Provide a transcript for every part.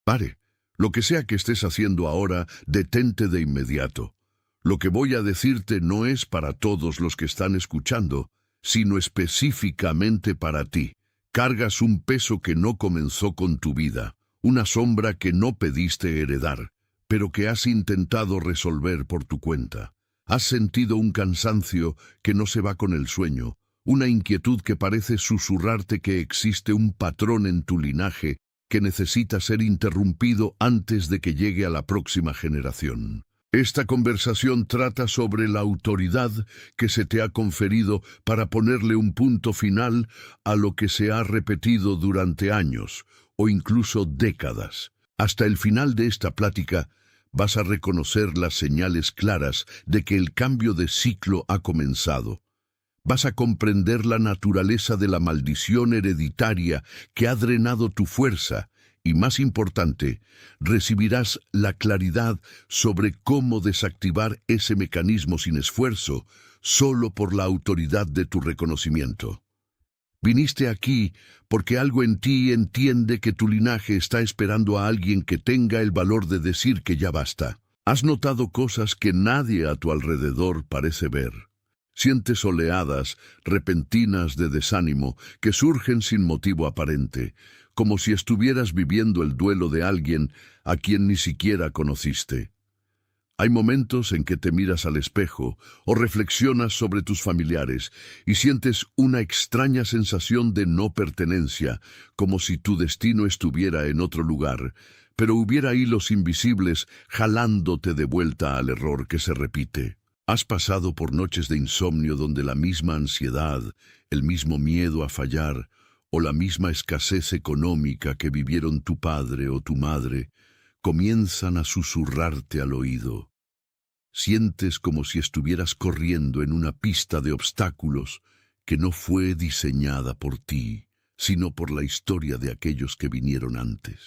Pare. Lo que sea que estés haciendo ahora, detente de inmediato. Lo que voy a decirte no es para todos los que están escuchando, sino específicamente para ti. Cargas un peso que no comenzó con tu vida, una sombra que no pediste heredar, pero que has intentado resolver por tu cuenta. Has sentido un cansancio que no se va con el sueño, una inquietud que parece susurrarte que existe un patrón en tu linaje que necesita ser interrumpido antes de que llegue a la próxima generación. Esta conversación trata sobre la autoridad que se te ha conferido para ponerle un punto final a lo que se ha repetido durante años o incluso décadas. Hasta el final de esta plática vas a reconocer las señales claras de que el cambio de ciclo ha comenzado. Vas a comprender la naturaleza de la maldición hereditaria que ha drenado tu fuerza y, más importante, recibirás la claridad sobre cómo desactivar ese mecanismo sin esfuerzo, solo por la autoridad de tu reconocimiento. Viniste aquí porque algo en ti entiende que tu linaje está esperando a alguien que tenga el valor de decir que ya basta. Has notado cosas que nadie a tu alrededor parece ver. Sientes oleadas repentinas de desánimo que surgen sin motivo aparente, como si estuvieras viviendo el duelo de alguien a quien ni siquiera conociste. Hay momentos en que te miras al espejo o reflexionas sobre tus familiares y sientes una extraña sensación de no pertenencia, como si tu destino estuviera en otro lugar, pero hubiera hilos invisibles jalándote de vuelta al error que se repite. Has pasado por noches de insomnio donde la misma ansiedad, el mismo miedo a fallar o la misma escasez económica que vivieron tu padre o tu madre comienzan a susurrarte al oído. Sientes como si estuvieras corriendo en una pista de obstáculos que no fue diseñada por ti, sino por la historia de aquellos que vinieron antes.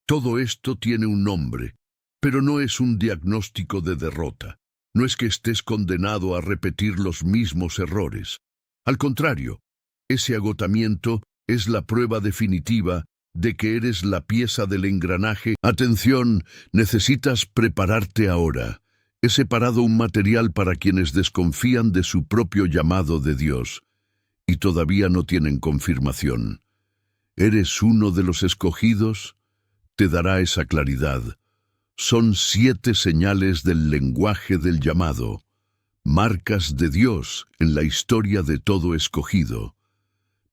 Todo esto tiene un nombre, pero no es un diagnóstico de derrota. No es que estés condenado a repetir los mismos errores. Al contrario, ese agotamiento es la prueba definitiva de que eres la pieza del engranaje. Atención, necesitas prepararte ahora. He separado un material para quienes desconfían de su propio llamado de Dios y todavía no tienen confirmación. ¿Eres uno de los escogidos? Te dará esa claridad. Son 7 señales del lenguaje del llamado, marcas de Dios en la historia de todo escogido,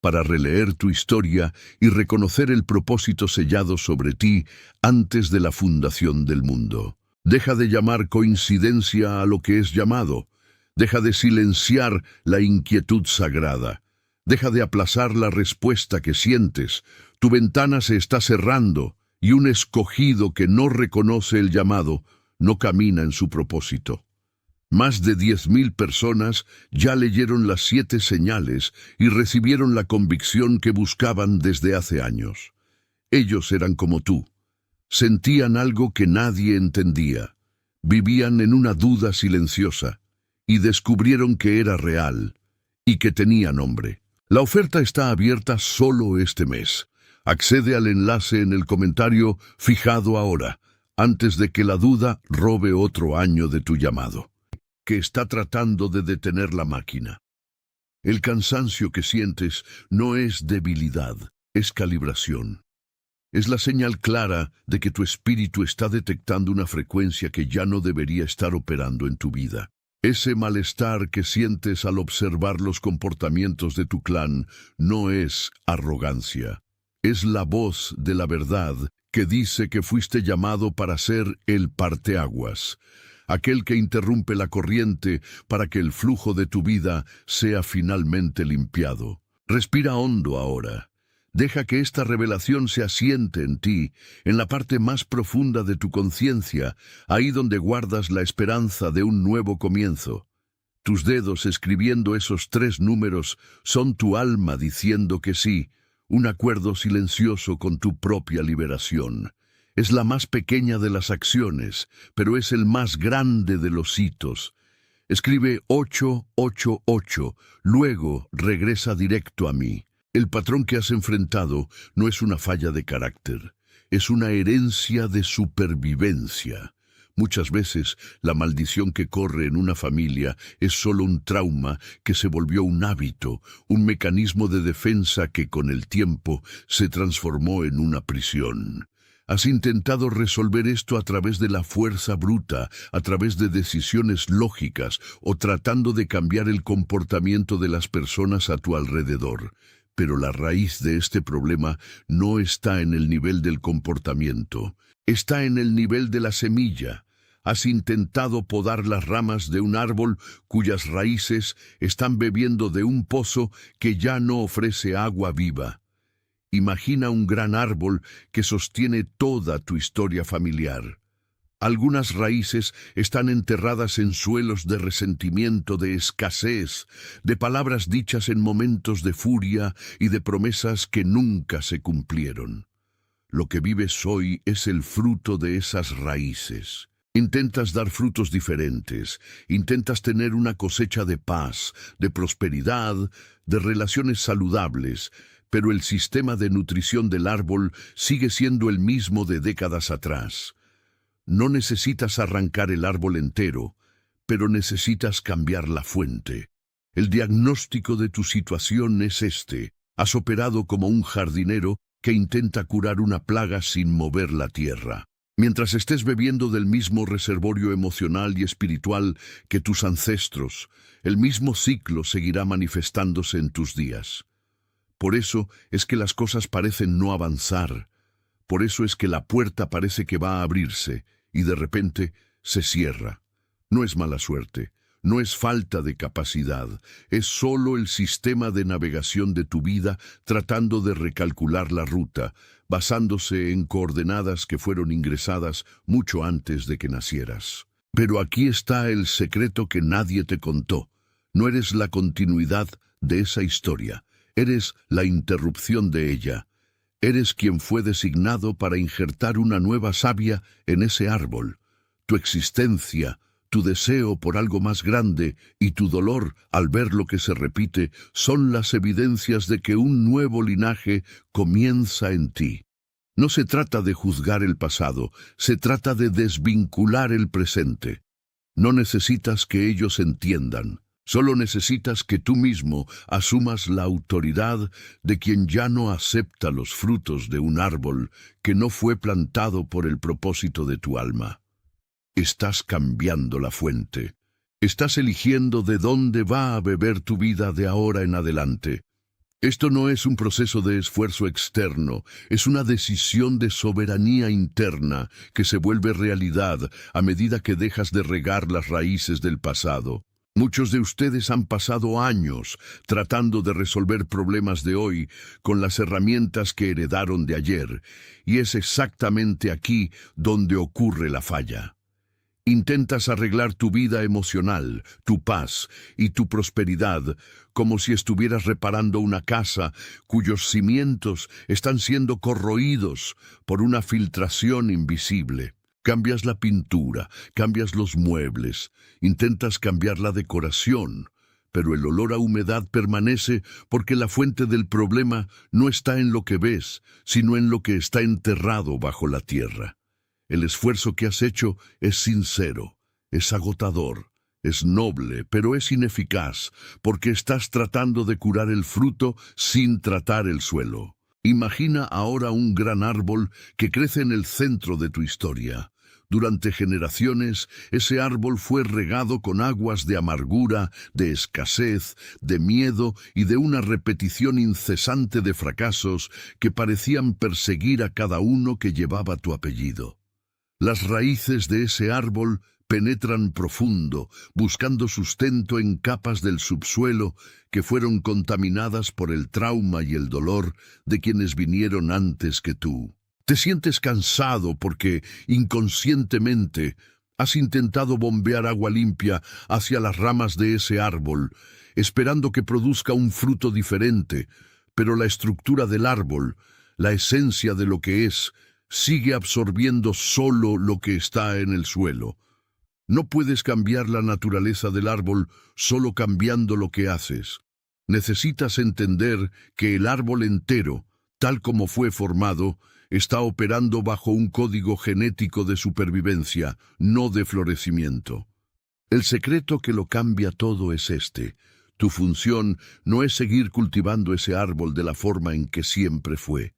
para releer tu historia y reconocer el propósito sellado sobre ti antes de la fundación del mundo. Deja de llamar coincidencia a lo que es llamado. Deja de silenciar la inquietud sagrada. Deja de aplazar la respuesta que sientes. Tu ventana se está cerrando y un escogido que no reconoce el llamado no camina en su propósito. Más de 10,000 personas ya leyeron las 7 señales y recibieron la convicción que buscaban desde hace años. Ellos eran como tú. Sentían algo que nadie entendía. Vivían en una duda silenciosa y descubrieron que era real y que tenía nombre. La oferta está abierta solo este mes. Accede al enlace en el comentario fijado ahora, antes de que la duda robe otro año de tu llamado, que está tratando de detener la máquina. El cansancio que sientes no es debilidad, es calibración. Es la señal clara de que tu espíritu está detectando una frecuencia que ya no debería estar operando en tu vida. Ese malestar que sientes al observar los comportamientos de tu clan no es arrogancia. Es la voz de la verdad que dice que fuiste llamado para ser el parteaguas, aquel que interrumpe la corriente para que el flujo de tu vida sea finalmente limpiado. Respira hondo ahora. Deja que esta revelación se asiente en ti, en la parte más profunda de tu conciencia, ahí donde guardas la esperanza de un nuevo comienzo. Tus dedos escribiendo esos 3 números son tu alma diciendo que sí, un acuerdo silencioso con tu propia liberación. Es la más pequeña de las acciones, pero es el más grande de los hitos. Escribe 888, luego regresa directo a mí. El patrón que has enfrentado no es una falla de carácter, es una herencia de supervivencia. Muchas veces la maldición que corre en una familia es solo un trauma que se volvió un hábito, un mecanismo de defensa que con el tiempo se transformó en una prisión. Has intentado resolver esto a través de la fuerza bruta, a través de decisiones lógicas o tratando de cambiar el comportamiento de las personas a tu alrededor. Pero la raíz de este problema no está en el nivel del comportamiento, está en el nivel de la semilla. Has intentado podar las ramas de un árbol cuyas raíces están bebiendo de un pozo que ya no ofrece agua viva. Imagina un gran árbol que sostiene toda tu historia familiar. Algunas raíces están enterradas en suelos de resentimiento, de escasez, de palabras dichas en momentos de furia y de promesas que nunca se cumplieron. Lo que vives hoy es el fruto de esas raíces. Intentas dar frutos diferentes, intentas tener una cosecha de paz, de prosperidad, de relaciones saludables, pero el sistema de nutrición del árbol sigue siendo el mismo de décadas atrás. No necesitas arrancar el árbol entero, pero necesitas cambiar la fuente. El diagnóstico de tu situación es este. Has operado como un jardinero que intenta curar una plaga sin mover la tierra. Mientras estés bebiendo del mismo reservorio emocional y espiritual que tus ancestros, el mismo ciclo seguirá manifestándose en tus días. Por eso es que las cosas parecen no avanzar. Por eso es que la puerta parece que va a abrirse y de repente se cierra. No es mala suerte, no es falta de capacidad, es solo el sistema de navegación de tu vida tratando de recalcular la ruta, basándose en coordenadas que fueron ingresadas mucho antes de que nacieras. Pero aquí está el secreto que nadie te contó. No eres la continuidad de esa historia, eres la interrupción de ella. Eres quien fue designado para injertar una nueva savia en ese árbol. Tu existencia, tu deseo por algo más grande y tu dolor al ver lo que se repite son las evidencias de que un nuevo linaje comienza en ti. No se trata de juzgar el pasado, se trata de desvincular el presente. No necesitas que ellos entiendan, solo necesitas que tú mismo asumas la autoridad de quien ya no acepta los frutos de un árbol que no fue plantado por el propósito de tu alma. Estás cambiando la fuente. Estás eligiendo de dónde va a beber tu vida de ahora en adelante. Esto no es un proceso de esfuerzo externo, es una decisión de soberanía interna que se vuelve realidad a medida que dejas de regar las raíces del pasado. Muchos de ustedes han pasado años tratando de resolver problemas de hoy con las herramientas que heredaron de ayer, y es exactamente aquí donde ocurre la falla. Intentas arreglar tu vida emocional, tu paz y tu prosperidad como si estuvieras reparando una casa cuyos cimientos están siendo corroídos por una filtración invisible. Cambias la pintura, cambias los muebles, intentas cambiar la decoración, pero el olor a humedad permanece porque la fuente del problema no está en lo que ves, sino en lo que está enterrado bajo la tierra. El esfuerzo que has hecho es sincero, es agotador, es noble, pero es ineficaz, porque estás tratando de curar el fruto sin tratar el suelo. Imagina ahora un gran árbol que crece en el centro de tu historia. Durante generaciones, ese árbol fue regado con aguas de amargura, de escasez, de miedo y de una repetición incesante de fracasos que parecían perseguir a cada uno que llevaba tu apellido. Las raíces de ese árbol penetran profundo, buscando sustento en capas del subsuelo que fueron contaminadas por el trauma y el dolor de quienes vinieron antes que tú. Te sientes cansado porque, inconscientemente, has intentado bombear agua limpia hacia las ramas de ese árbol, esperando que produzca un fruto diferente, pero la estructura del árbol, la esencia de lo que es, sigue absorbiendo solo lo que está en el suelo. No puedes cambiar la naturaleza del árbol solo cambiando lo que haces. Necesitas entender que el árbol entero, tal como fue formado, está operando bajo un código genético de supervivencia, no de florecimiento. El secreto que lo cambia todo es este: tu función no es seguir cultivando ese árbol de la forma en que siempre fue.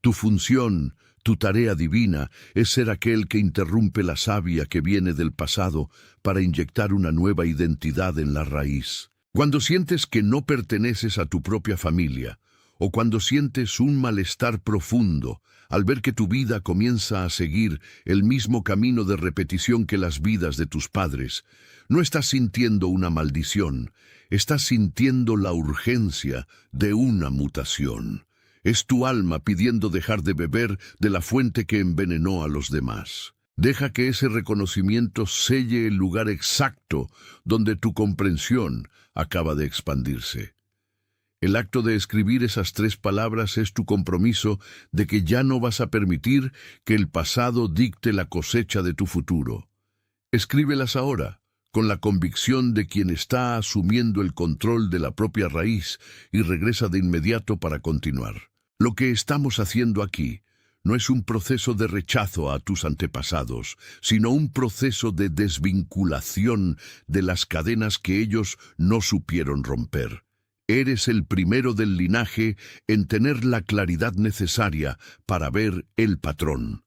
Tu función, tu tarea divina, es ser aquel que interrumpe la savia que viene del pasado para inyectar una nueva identidad en la raíz. Cuando sientes que no perteneces a tu propia familia, o cuando sientes un malestar profundo al ver que tu vida comienza a seguir el mismo camino de repetición que las vidas de tus padres, no estás sintiendo una maldición, estás sintiendo la urgencia de una mutación. Es tu alma pidiendo dejar de beber de la fuente que envenenó a los demás. Deja que ese reconocimiento selle el lugar exacto donde tu comprensión acaba de expandirse. El acto de escribir esas 3 palabras es tu compromiso de que ya no vas a permitir que el pasado dicte la cosecha de tu futuro. Escríbelas ahora, con la convicción de quien está asumiendo el control de la propia raíz y regresa de inmediato para continuar. Lo que estamos haciendo aquí no es un proceso de rechazo a tus antepasados, sino un proceso de desvinculación de las cadenas que ellos no supieron romper. Eres el primero del linaje en tener la claridad necesaria para ver el patrón.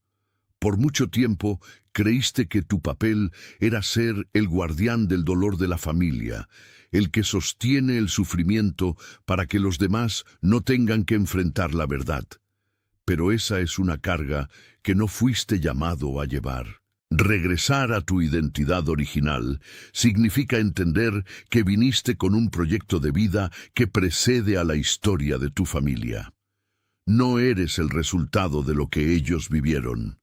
Por mucho tiempo creíste que tu papel era ser el guardián del dolor de la familia, el que sostiene el sufrimiento para que los demás no tengan que enfrentar la verdad. Pero esa es una carga que no fuiste llamado a llevar. Regresar a tu identidad original significa entender que viniste con un proyecto de vida que precede a la historia de tu familia. No eres el resultado de lo que ellos vivieron.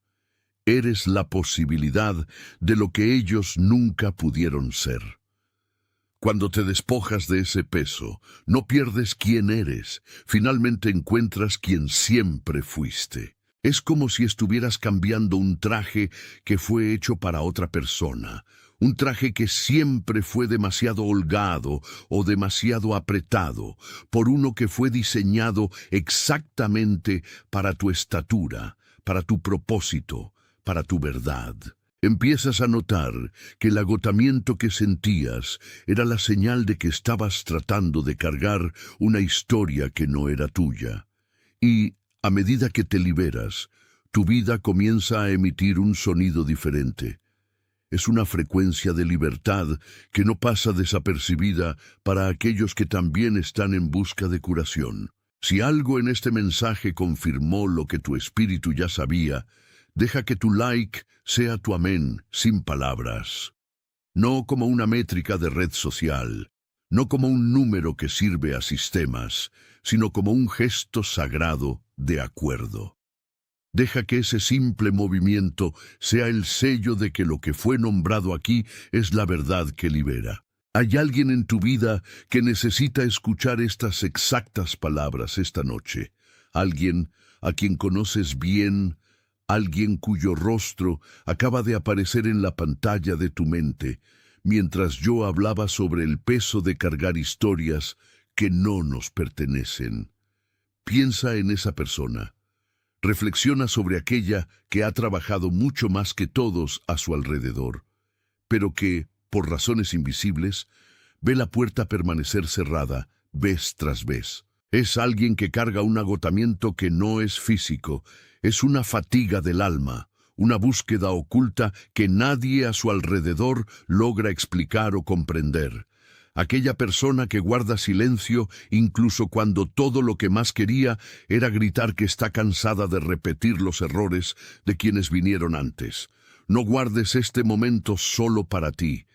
Eres la posibilidad de lo que ellos nunca pudieron ser. Cuando te despojas de ese peso, no pierdes quién eres, finalmente encuentras quien siempre fuiste. Es como si estuvieras cambiando un traje que fue hecho para otra persona, un traje que siempre fue demasiado holgado o demasiado apretado, por uno que fue diseñado exactamente para tu estatura, para tu propósito, para tu verdad. Empiezas a notar que el agotamiento que sentías era la señal de que estabas tratando de cargar una historia que no era tuya. Y, a medida que te liberas, tu vida comienza a emitir un sonido diferente. Es una frecuencia de libertad que no pasa desapercibida para aquellos que también están en busca de curación. Si algo en este mensaje confirmó lo que tu espíritu ya sabía, deja que tu like sea tu amén sin palabras. No como una métrica de red social, no como un número que sirve a sistemas, sino como un gesto sagrado de acuerdo. Deja que ese simple movimiento sea el sello de que lo que fue nombrado aquí es la verdad que libera. Hay alguien en tu vida que necesita escuchar estas exactas palabras esta noche. Alguien a quien conoces bien, alguien cuyo rostro acaba de aparecer en la pantalla de tu mente, mientras yo hablaba sobre el peso de cargar historias que no nos pertenecen. Piensa en esa persona. Reflexiona sobre aquella que ha trabajado mucho más que todos a su alrededor, pero que, por razones invisibles, ve la puerta permanecer cerrada vez tras vez. Es alguien que carga un agotamiento que no es físico, es una fatiga del alma, una búsqueda oculta que nadie a su alrededor logra explicar o comprender. Aquella persona que guarda silencio incluso cuando todo lo que más quería era gritar que está cansada de repetir los errores de quienes vinieron antes. No guardes este momento solo para ti.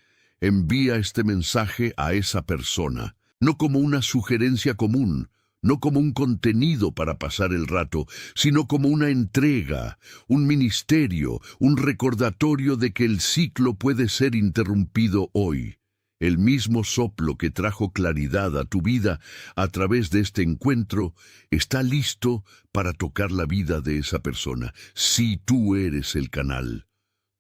Envía este mensaje a esa persona, no como una sugerencia común, no como un contenido para pasar el rato, sino como una entrega, un ministerio, un recordatorio de que el ciclo puede ser interrumpido hoy. El mismo soplo que trajo claridad a tu vida a través de este encuentro está listo para tocar la vida de esa persona, si tú eres el canal.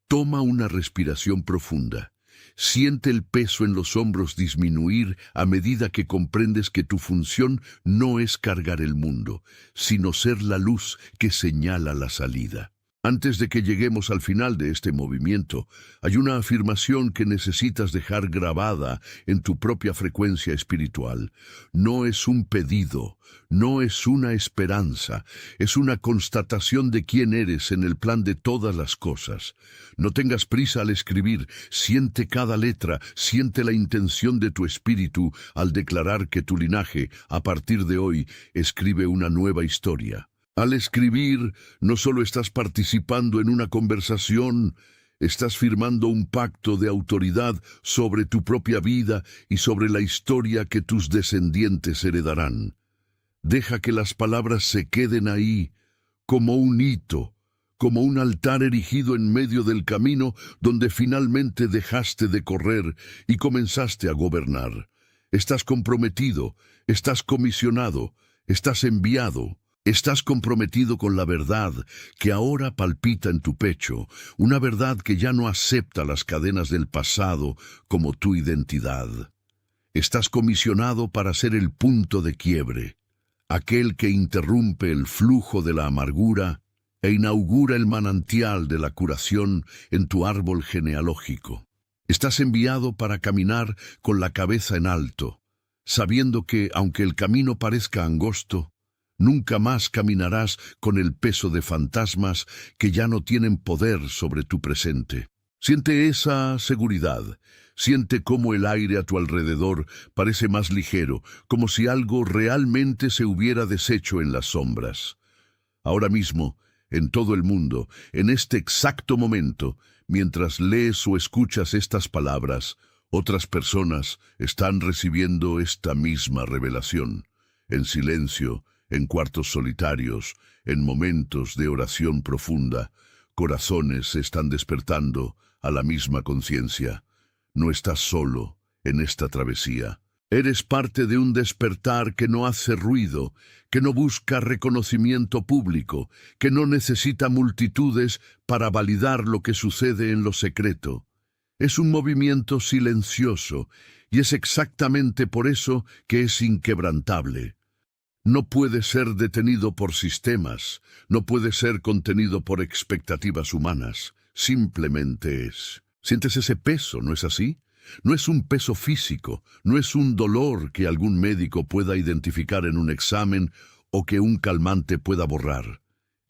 Toma una respiración profunda Siente el peso en los hombros disminuir a medida que comprendes que tu función no es cargar el mundo, sino ser la luz que señala la salida. Antes de que lleguemos al final de este movimiento, hay una afirmación que necesitas dejar grabada en tu propia frecuencia espiritual. No es un pedido, no es una esperanza, es una constatación de quién eres en el plan de todas las cosas. No tengas prisa al escribir, siente cada letra, siente la intención de tu espíritu al declarar que tu linaje, a partir de hoy, escribe una nueva historia. Al escribir, no solo estás participando en una conversación, estás firmando un pacto de autoridad sobre tu propia vida y sobre la historia que tus descendientes heredarán. Deja que las palabras se queden ahí, como un hito, como un altar erigido en medio del camino donde finalmente dejaste de correr y comenzaste a gobernar. Estás comprometido, estás comisionado, estás enviado. Estás comprometido con la verdad que ahora palpita en tu pecho, una verdad que ya no acepta las cadenas del pasado como tu identidad. Estás comisionado para ser el punto de quiebre, aquel que interrumpe el flujo de la amargura e inaugura el manantial de la curación en tu árbol genealógico. Estás enviado para caminar con la cabeza en alto, sabiendo que, aunque el camino parezca angosto, nunca más caminarás con el peso de fantasmas que ya no tienen poder sobre tu presente. Siente esa seguridad. Siente cómo el aire a tu alrededor parece más ligero, como si algo realmente se hubiera deshecho en las sombras. Ahora mismo, en todo el mundo, en este exacto momento, mientras lees o escuchas estas palabras, otras personas están recibiendo esta misma revelación, en silencio, en cuartos solitarios, en momentos de oración profunda. Corazones se están despertando a la misma conciencia. No estás solo en esta travesía. Eres parte de un despertar que no hace ruido, que no busca reconocimiento público, que no necesita multitudes para validar lo que sucede en lo secreto. Es un movimiento silencioso, y es exactamente por eso que es inquebrantable. No puede ser detenido por sistemas, no puede ser contenido por expectativas humanas, simplemente es. Sientes ese peso, ¿no es así? No es un peso físico, no es un dolor que algún médico pueda identificar en un examen o que un calmante pueda borrar.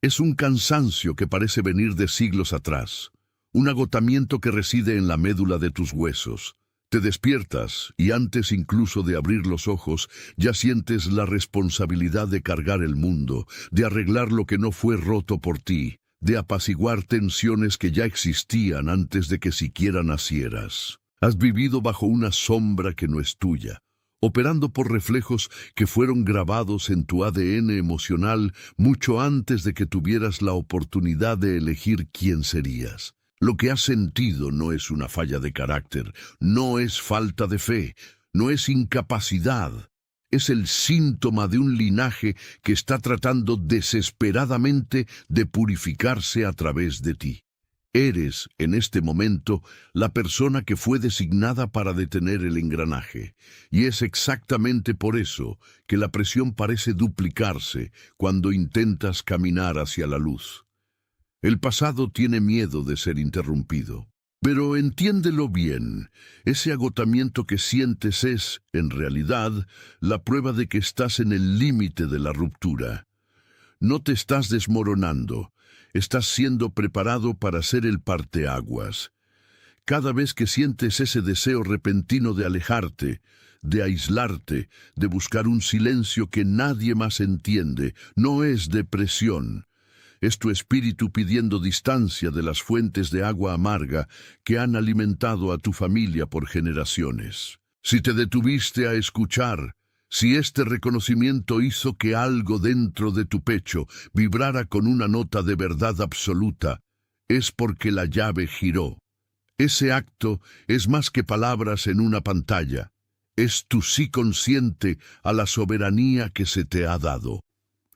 Es un cansancio que parece venir de siglos atrás, un agotamiento que reside en la médula de tus huesos. Te despiertas y antes incluso de abrir los ojos ya sientes la responsabilidad de cargar el mundo, de arreglar lo que no fue roto por ti, de apaciguar tensiones que ya existían antes de que siquiera nacieras. Has vivido bajo una sombra que no es tuya, operando por reflejos que fueron grabados en tu ADN emocional mucho antes de que tuvieras la oportunidad de elegir quién serías. Lo que has sentido no es una falla de carácter, no es falta de fe, no es incapacidad. Es el síntoma de un linaje que está tratando desesperadamente de purificarse a través de ti. Eres, en este momento, la persona que fue designada para detener el engranaje, y es exactamente por eso que la presión parece duplicarse cuando intentas caminar hacia la luz. El pasado tiene miedo de ser interrumpido. Pero entiéndelo bien, ese agotamiento que sientes es, en realidad, la prueba de que estás en el límite de la ruptura. No te estás desmoronando, estás siendo preparado para ser el parteaguas. Cada vez que sientes ese deseo repentino de alejarte, de aislarte, de buscar un silencio que nadie más entiende, no es depresión. Es tu espíritu pidiendo distancia de las fuentes de agua amarga que han alimentado a tu familia por generaciones. Si te detuviste a escuchar, si este reconocimiento hizo que algo dentro de tu pecho vibrara con una nota de verdad absoluta, es porque la llave giró. Ese acto es más que palabras en una pantalla. Es tu sí consciente a la soberanía que se te ha dado.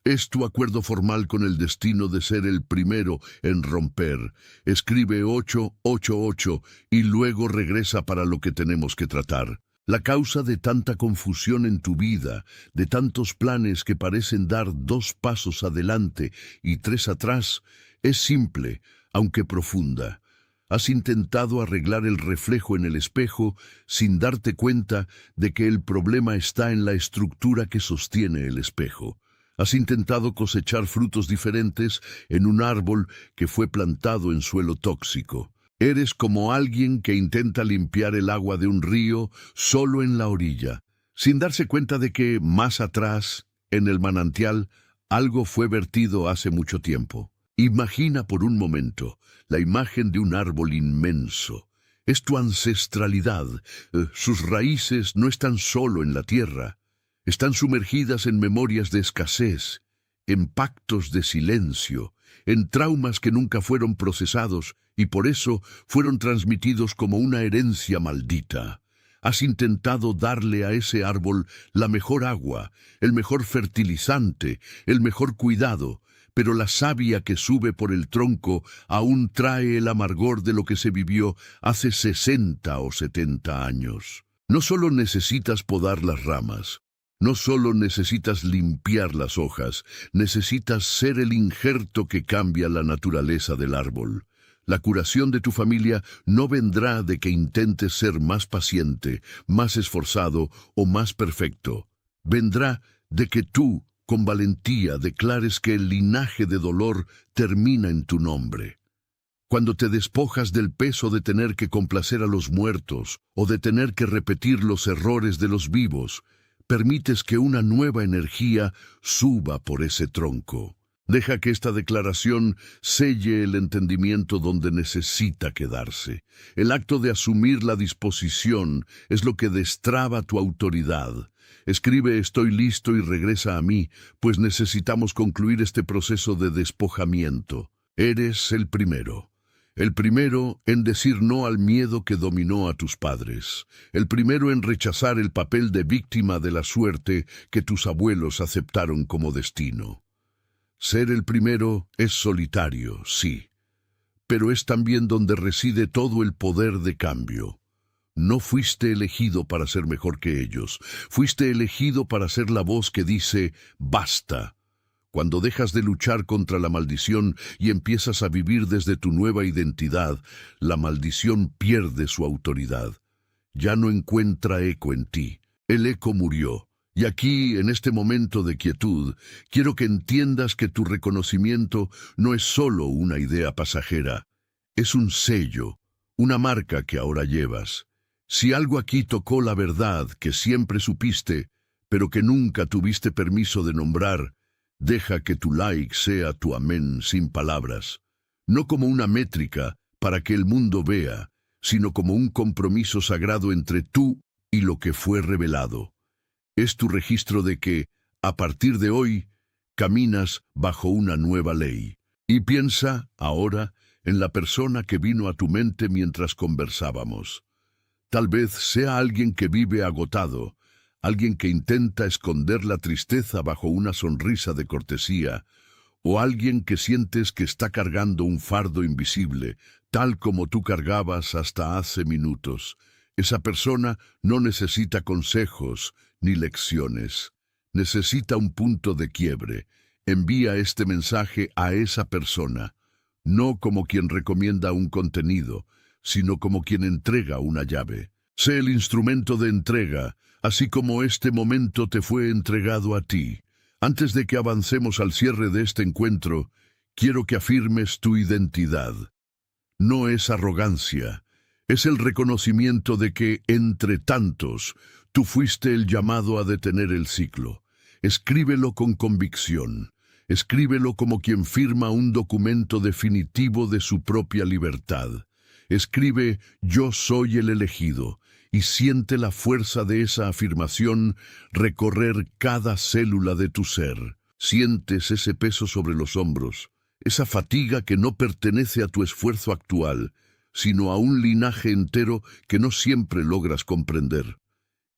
Es tu acuerdo formal con el destino de ser el primero en romper. Escribe 888 y luego regresa para lo que tenemos que tratar. La causa de tanta confusión en tu vida, de tantos planes que parecen dar 2 pasos adelante y 3 atrás, es simple, aunque profunda. Has intentado arreglar el reflejo en el espejo sin darte cuenta de que el problema está en la estructura que sostiene el espejo. Has intentado cosechar frutos diferentes en un árbol que fue plantado en suelo tóxico. Eres como alguien que intenta limpiar el agua de un río solo en la orilla, sin darse cuenta de que más atrás, en el manantial, algo fue vertido hace mucho tiempo. Imagina por un momento la imagen de un árbol inmenso. Es tu ancestralidad. Sus raíces no están solo en la tierra. Están sumergidas en memorias de escasez, en pactos de silencio, en traumas que nunca fueron procesados y por eso fueron transmitidos como una herencia maldita. Has intentado darle a ese árbol la mejor agua, el mejor fertilizante, el mejor cuidado, pero la savia que sube por el tronco aún trae el amargor de lo que se vivió hace 60 o 70 años. No solo necesitas podar las ramas, no solo necesitas limpiar las hojas, necesitas ser el injerto que cambia la naturaleza del árbol. La curación de tu familia no vendrá de que intentes ser más paciente, más esforzado o más perfecto. Vendrá de que tú, con valentía, declares que el linaje de dolor termina en tu nombre. Cuando te despojas del peso de tener que complacer a los muertos o de tener que repetir los errores de los vivos, permites que una nueva energía suba por ese tronco. Deja que esta declaración selle el entendimiento donde necesita quedarse. El acto de asumir la disposición es lo que destraba tu autoridad. Escribe «Estoy listo» y regresa a mí, pues necesitamos concluir este proceso de despojamiento. Eres el primero. El primero en decir no al miedo que dominó a tus padres. El primero en rechazar el papel de víctima de la suerte que tus abuelos aceptaron como destino. Ser el primero es solitario, sí, pero es también donde reside todo el poder de cambio. No fuiste elegido para ser mejor que ellos, fuiste elegido para ser la voz que dice «basta». Cuando dejas de luchar contra la maldición y empiezas a vivir desde tu nueva identidad, la maldición pierde su autoridad. Ya no encuentra eco en ti. El eco murió. Y aquí, en este momento de quietud, quiero que entiendas que tu reconocimiento no es solo una idea pasajera. Es un sello, una marca que ahora llevas. Si algo aquí tocó la verdad que siempre supiste, pero que nunca tuviste permiso de nombrar, deja que tu like sea tu amén sin palabras, no como una métrica para que el mundo vea, sino como un compromiso sagrado entre tú y lo que fue revelado. Es tu registro de que, a partir de hoy, caminas bajo una nueva ley. Y piensa, ahora, en la persona que vino a tu mente mientras conversábamos. Tal vez sea alguien que vive agotado, alguien que intenta esconder la tristeza bajo una sonrisa de cortesía, o alguien que sientes que está cargando un fardo invisible, tal como tú cargabas hasta hace minutos. Esa persona no necesita consejos ni lecciones. Necesita un punto de quiebre. Envía este mensaje a esa persona, no como quien recomienda un contenido, sino como quien entrega una llave. Sé el instrumento de entrega, así como este momento te fue entregado a ti. Antes de que avancemos al cierre de este encuentro, quiero que afirmes tu identidad. No es arrogancia, es el reconocimiento de que, entre tantos, tú fuiste el llamado a detener el ciclo. Escríbelo con convicción. Escríbelo como quien firma un documento definitivo de su propia libertad. Escribe «Yo soy el elegido» y siente la fuerza de esa afirmación recorrer cada célula de tu ser. Sientes ese peso sobre los hombros, esa fatiga que no pertenece a tu esfuerzo actual, sino a un linaje entero que no siempre logras comprender.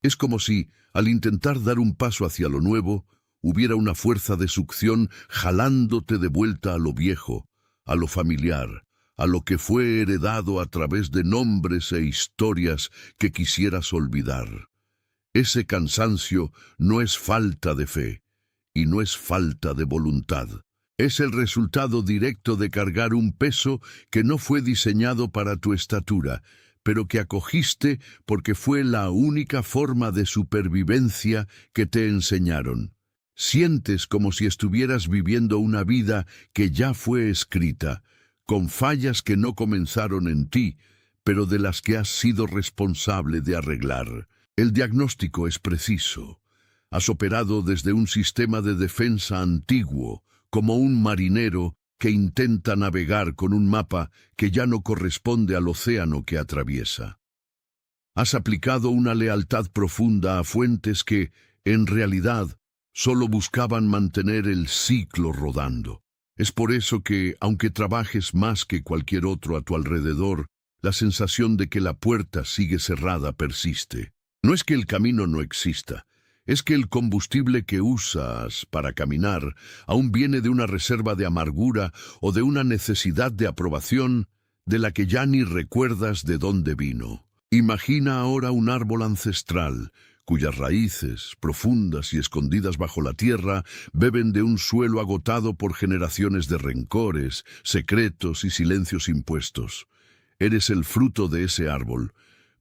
Es como si, al intentar dar un paso hacia lo nuevo, hubiera una fuerza de succión jalándote de vuelta a lo viejo, a lo familiar, a lo que fue heredado a través de nombres e historias que quisieras olvidar. Ese cansancio no es falta de fe y no es falta de voluntad. Es el resultado directo de cargar un peso que no fue diseñado para tu estatura, pero que acogiste porque fue la única forma de supervivencia que te enseñaron. Sientes como si estuvieras viviendo una vida que ya fue escrita, con fallas que no comenzaron en ti, pero de las que has sido responsable de arreglar. El diagnóstico es preciso. Has operado desde un sistema de defensa antiguo, como un marinero que intenta navegar con un mapa que ya no corresponde al océano que atraviesa. Has aplicado una lealtad profunda a fuentes que, en realidad, solo buscaban mantener el ciclo rodando. Es por eso que, aunque trabajes más que cualquier otro a tu alrededor, la sensación de que la puerta sigue cerrada persiste. No es que el camino no exista, es que el combustible que usas para caminar aún viene de una reserva de amargura o de una necesidad de aprobación de la que ya ni recuerdas de dónde vino. Imagina ahora un árbol ancestral, cuyas raíces, profundas y escondidas bajo la tierra, beben de un suelo agotado por generaciones de rencores, secretos y silencios impuestos. Eres el fruto de ese árbol,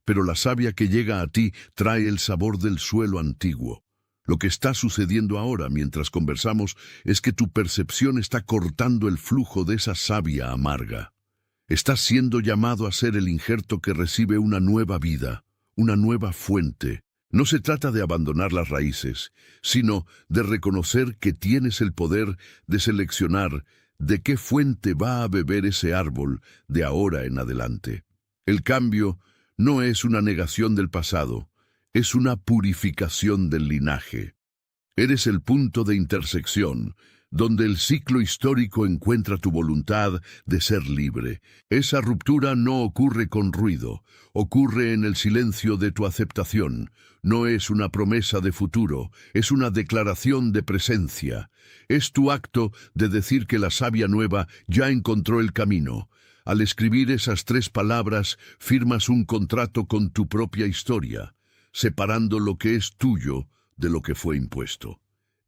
pero la savia que llega a ti trae el sabor del suelo antiguo. Lo que está sucediendo ahora mientras conversamos es que tu percepción está cortando el flujo de esa savia amarga. Estás siendo llamado a ser el injerto que recibe una nueva vida, una nueva fuente. No se trata de abandonar las raíces, sino de reconocer que tienes el poder de seleccionar de qué fuente va a beber ese árbol de ahora en adelante. El cambio no es una negación del pasado, es una purificación del linaje. Eres el punto de intersección, donde el ciclo histórico encuentra tu voluntad de ser libre. Esa ruptura no ocurre con ruido, ocurre en el silencio de tu aceptación. No es una promesa de futuro, es una declaración de presencia. Es tu acto de decir que la savia nueva ya encontró el camino. Al escribir esas 3 palabras, firmas un contrato con tu propia historia, separando lo que es tuyo de lo que fue impuesto.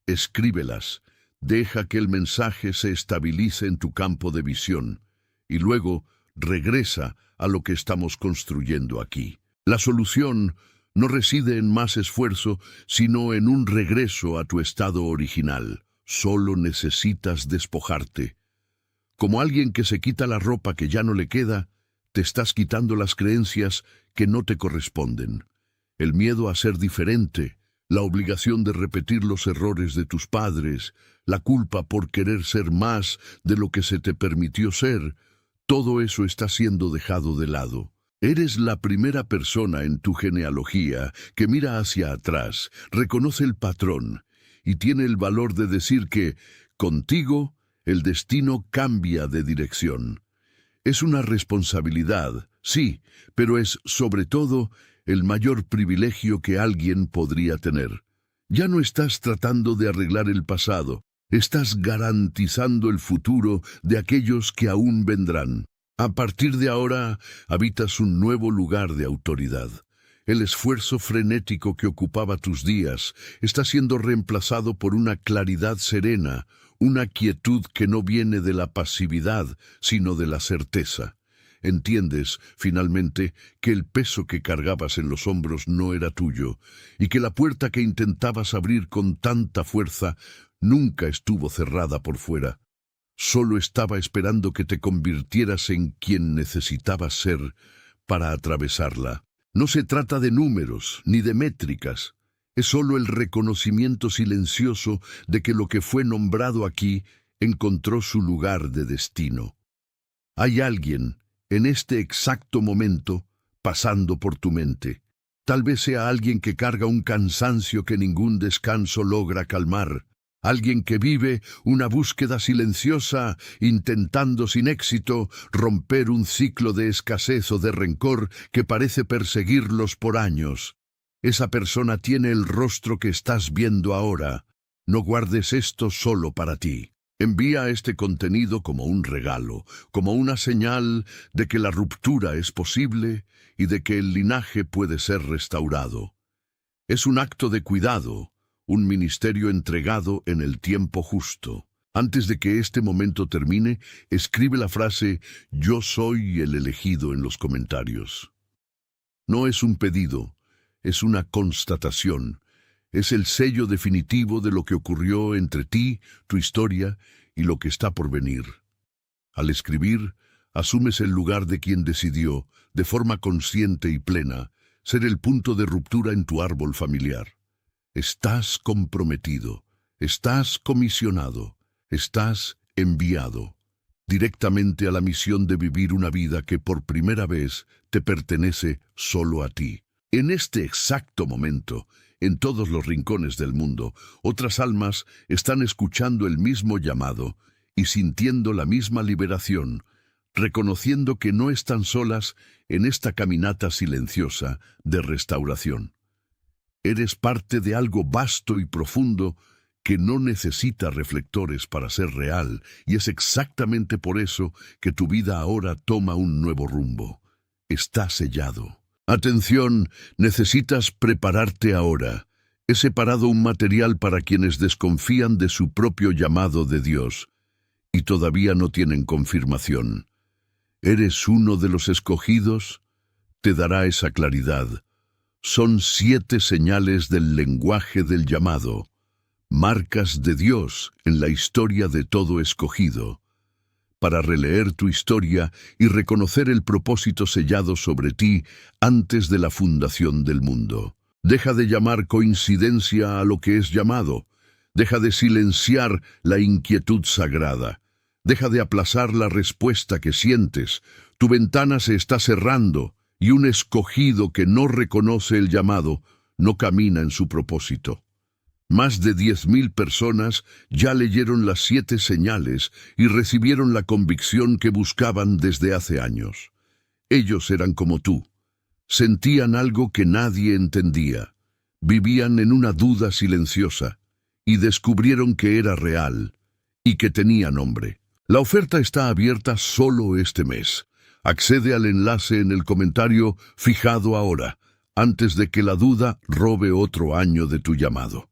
Escríbelas, deja que el mensaje se estabilice en tu campo de visión, y luego regresa a lo que estamos construyendo aquí. La solución no reside en más esfuerzo, sino en un regreso a tu estado original. Solo necesitas despojarte. Como alguien que se quita la ropa que ya no le queda, te estás quitando las creencias que no te corresponden. El miedo a ser diferente, la obligación de repetir los errores de tus padres, la culpa por querer ser más de lo que se te permitió ser, todo eso está siendo dejado de lado. Eres la primera persona en tu genealogía que mira hacia atrás, reconoce el patrón y tiene el valor de decir que, contigo, el destino cambia de dirección. Es una responsabilidad, sí, pero es, sobre todo, el mayor privilegio que alguien podría tener. Ya no estás tratando de arreglar el pasado, estás garantizando el futuro de aquellos que aún vendrán. A partir de ahora, habitas un nuevo lugar de autoridad. El esfuerzo frenético que ocupaba tus días está siendo reemplazado por una claridad serena, una quietud que no viene de la pasividad, sino de la certeza. Entiendes, finalmente, que el peso que cargabas en los hombros no era tuyo, y que la puerta que intentabas abrir con tanta fuerza nunca estuvo cerrada por fuera. Solo estaba esperando que te convirtieras en quien necesitabas ser para atravesarla. No se trata de números ni de métricas. Es solo el reconocimiento silencioso de que lo que fue nombrado aquí encontró su lugar de destino. Hay alguien, en este exacto momento, pasando por tu mente. Tal vez sea alguien que carga un cansancio que ningún descanso logra calmar. Alguien que vive una búsqueda silenciosa, intentando sin éxito romper un ciclo de escasez o de rencor que parece perseguirlos por años. Esa persona tiene el rostro que estás viendo ahora. No guardes esto solo para ti. Envía este contenido como un regalo, como una señal de que la ruptura es posible y de que el linaje puede ser restaurado. Es un acto de cuidado, un ministerio entregado en el tiempo justo. Antes de que este momento termine, escribe la frase «Yo soy el elegido» en los comentarios. No es un pedido, es una constatación. Es el sello definitivo de lo que ocurrió entre ti, tu historia y lo que está por venir. Al escribir, asumes el lugar de quien decidió, de forma consciente y plena, ser el punto de ruptura en tu árbol familiar. Estás comprometido, estás comisionado, estás enviado directamente a la misión de vivir una vida que por primera vez te pertenece solo a ti. En este exacto momento, en todos los rincones del mundo, otras almas están escuchando el mismo llamado y sintiendo la misma liberación, reconociendo que no están solas en esta caminata silenciosa de restauración. Eres parte de algo vasto y profundo que no necesita reflectores para ser real, y es exactamente por eso que tu vida ahora toma un nuevo rumbo. Está sellado. Atención, necesitas prepararte ahora. He separado un material para quienes desconfían de su propio llamado de Dios y todavía no tienen confirmación. ¿Eres uno de los escogidos? Te dará esa claridad. Son 7 señales del lenguaje del llamado, marcas de Dios en la historia de todo escogido, para releer tu historia y reconocer el propósito sellado sobre ti antes de la fundación del mundo. Deja de llamar coincidencia a lo que es llamado. Deja de silenciar la inquietud sagrada. Deja de aplazar la respuesta que sientes. Tu ventana se está cerrando y un escogido que no reconoce el llamado no camina en su propósito. Más de 10,000 personas ya leyeron las 7 señales y recibieron la convicción que buscaban desde hace años. Ellos eran como tú. Sentían algo que nadie entendía. Vivían en una duda silenciosa y descubrieron que era real y que tenía nombre. La oferta está abierta solo este mes. Accede al enlace en el comentario fijado ahora, antes de que la duda robe otro año de tu llamado.